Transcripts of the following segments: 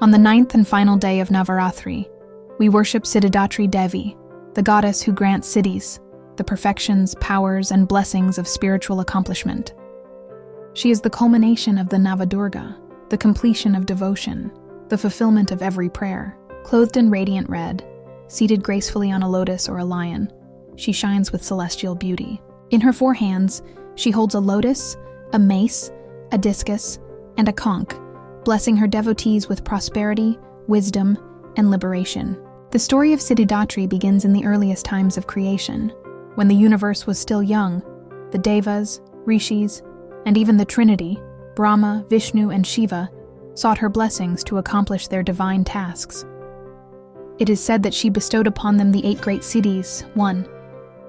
On the 9th and final day of Navarathri, we worship Siddhidatri Devi, the goddess who grants siddhis, the perfections, powers, and blessings of spiritual accomplishment. She is the culmination of the Navadurga, the completion of devotion, the fulfillment of every prayer. Clothed in radiant red, seated gracefully on a lotus or a lion, she shines with celestial beauty. In her 4 hands, she holds a lotus, a mace, a discus, and a conch, blessing her devotees with prosperity, wisdom, and liberation. The story of Siddhidatri begins in the earliest times of creation. When the universe was still young, the devas, rishis, and even the Trinity, Brahma, Vishnu, and Shiva, sought her blessings to accomplish their divine tasks. It is said that she bestowed upon them the 8 great siddhis. 1.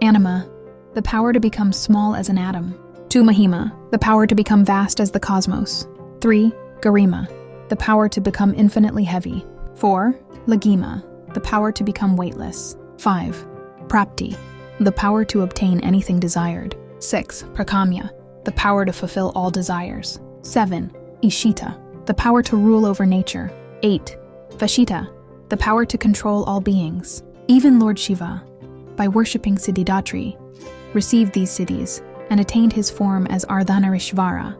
Anima, the power to become small as an atom. 2. Mahima, the power to become vast as the cosmos. 3. Garima, the power to become infinitely heavy. 4. Lagima, the power to become weightless. 5. Prapti, the power to obtain anything desired. 6. Prakamya, the power to fulfill all desires. 7. Ishita, the power to rule over nature. 8. Vashita, the power to control all beings. Even Lord Shiva, by worshipping Siddhidatri, received these siddhis and attained his form as Ardhanarishvara,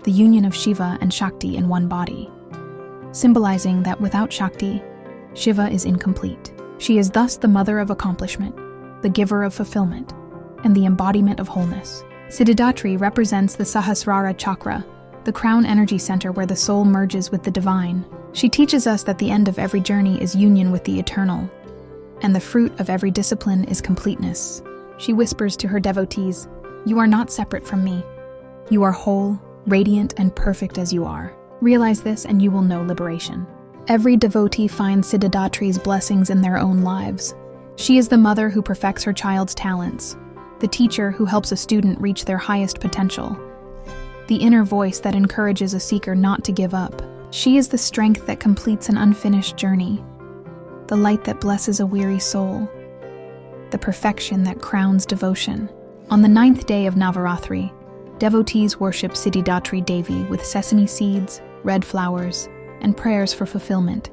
the union of Shiva and Shakti in one body, symbolizing that without Shakti, Shiva is incomplete. She is thus the mother of accomplishment, the giver of fulfillment, and the embodiment of wholeness. Siddhidatri represents the Sahasrara chakra, the crown energy center where the soul merges with the divine. She teaches us that the end of every journey is union with the eternal, and the fruit of every discipline is completeness. She whispers to her devotees, "You are not separate from me. You are whole, radiant, and perfect as you are. Realize this and you will know liberation." Every devotee finds Siddhidatri's blessings in their own lives. She is the mother who perfects her child's talents, the teacher who helps a student reach their highest potential, the inner voice that encourages a seeker not to give up. She is the strength that completes an unfinished journey, the light that blesses a weary soul, the perfection that crowns devotion. On the 9th day of Navarathri, devotees worship Siddhidatri Devi with sesame seeds, red flowers, and prayers for fulfillment.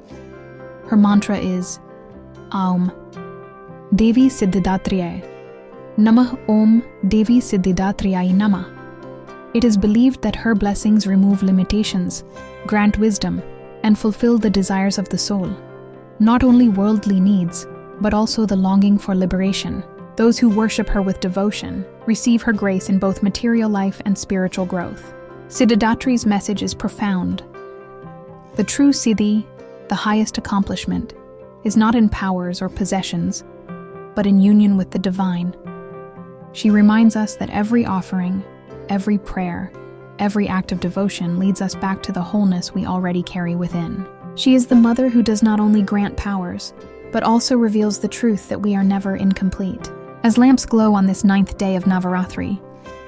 Her mantra is Aum Devi Siddhidatryai, Namah Om Devi Siddhidatryai Namah. It is believed that her blessings remove limitations, grant wisdom, and fulfill the desires of the soul, not only worldly needs, but also the longing for liberation. Those who worship her with devotion receive her grace in both material life and spiritual growth. Siddhidatri's message is profound. The true siddhi, the highest accomplishment, is not in powers or possessions, but in union with the divine. She reminds us that every offering, every prayer, every act of devotion leads us back to the wholeness we already carry within. She is the mother who does not only grant powers, but also reveals the truth that we are never incomplete. As lamps glow on this 9th day of Navarathri,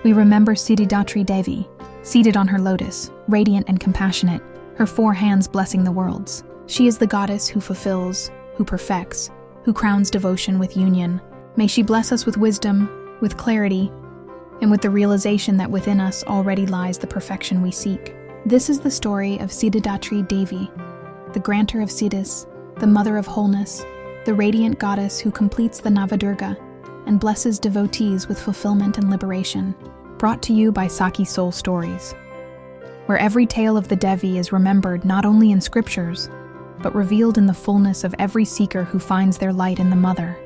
we remember Siddhidatri Devi, seated on her lotus, radiant and compassionate, her 4 hands blessing the worlds. She is the goddess who fulfills, who perfects, who crowns devotion with union. May she bless us with wisdom, with clarity, and with the realization that within us already lies the perfection we seek. This is the story of Siddhidatri Devi, the granter of siddhis, the mother of wholeness, the radiant goddess who completes the Navadurga and blesses devotees with fulfillment and liberation. Brought to you by Sakhi Soul Stories, where every tale of the Devi is remembered not only in scriptures, but revealed in the fullness of every seeker who finds their light in the Mother.